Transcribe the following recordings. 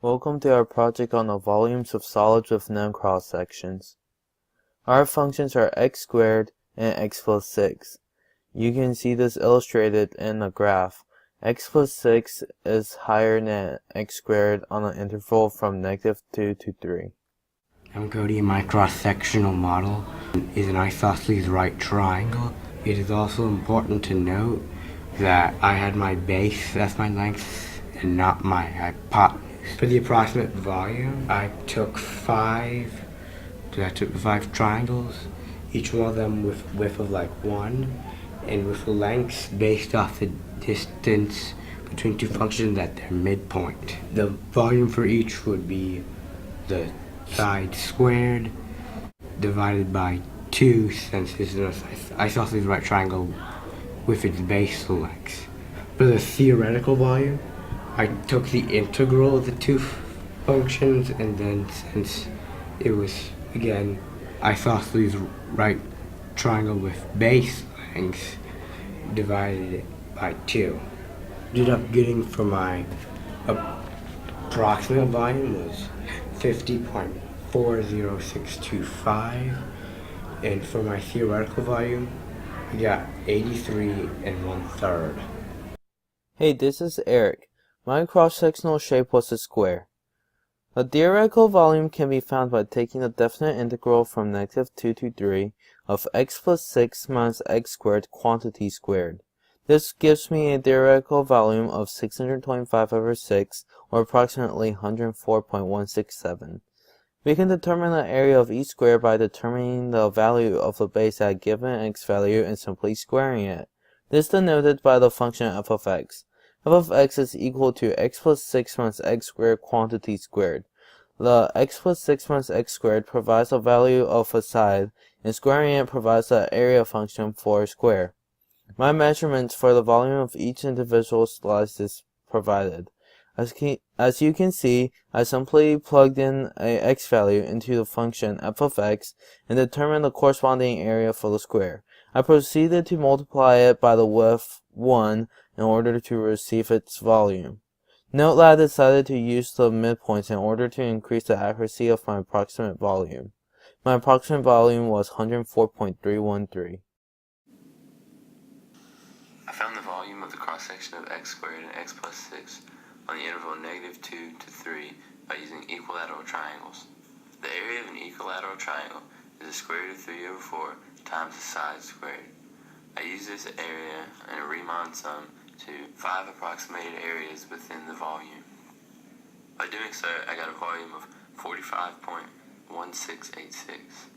Welcome to our project on the volumes of solids with known cross-sections. Our functions are x squared and x plus 6. You can see this illustrated in the graph. X plus 6 is higher than x squared on an interval from -2 to 3. I'm Cody, and my cross-sectional model is an isosceles right triangle. It is also important to note that I had my base as my length and not my hypotenuse. For the approximate volume, I took five triangles, each one of them with width of like 1, and with lengths based off the distance between two functions at their midpoint. The volume for each would be the side squared divided by 2, since this is an isosceles right triangle with its base length. For the theoretical volume, I took the integral of the two functions, and then since it was, again, isosceles right triangle with base length, divided it by 2. Ended up getting for my approximate volume was 50.40625, and for my theoretical volume, I got 83 1/3. Hey, this is Eric. My cross-sectional shape was a square. The theoretical volume can be found by taking the definite integral from -2 to 3 of x plus 6 minus x squared quantity squared. This gives me a theoretical volume of 625/6, or approximately 104.167. We can determine the area of each square by determining the value of the base at a given x value and simply squaring it. This is denoted by the function f of x. F of x is equal to x plus 6 minus x squared quantity squared. The x plus 6 minus x squared provides the value of a side, and squaring it provides the area function for a square. My measurements for the volume of each individual slice is provided. As you can see, I simply plugged in a x value into the function f of x and determined the corresponding area for the square. I proceeded to multiply it by the width 1 in order to receive its volume. Note that I decided to use the midpoints in order to increase the accuracy of my approximate volume. My approximate volume was 104.313. I found the volume of the cross-section of x squared and x plus 6 on the interval -2 to 3 by using equilateral triangles. The area of an equilateral triangle is the square root of 3/4 times the side squared. I use this area in a Riemann sum to 5 approximated areas within the volume. By doing so, I got a volume of 45.1686.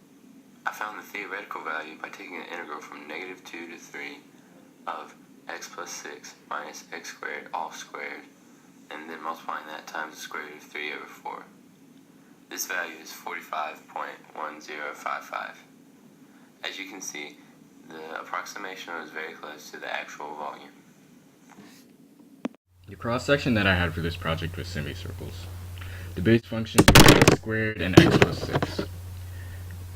I found the theoretical value by taking an integral from -2 to 3 of x plus 6 minus x squared all squared, and then multiplying that times the square root of 3/4. This value is 45.1055. As you can see, the approximation was very close to the actual volume. The cross-section that I had for this project was semicircles. The base functions were x squared and x plus 6.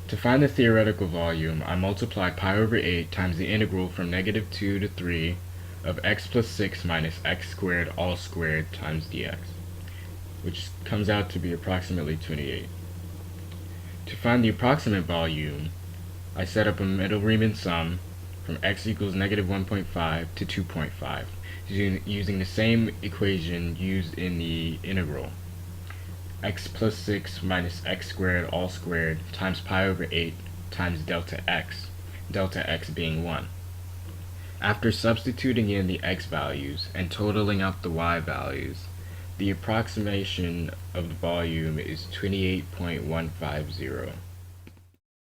To find the theoretical volume, I multiplied pi over 8 times the integral from -2 to 3 of x plus 6 minus x squared all squared times dx, which comes out to be approximately 28. To find the approximate volume, I set up a middle Riemann sum from x equals -1.5 to 2.5, using the same equation used in the integral. X plus 6 minus x squared all squared times pi over 8 times delta x being 1. After substituting in the x values and totaling up the y values, the approximation of the volume is 28.150.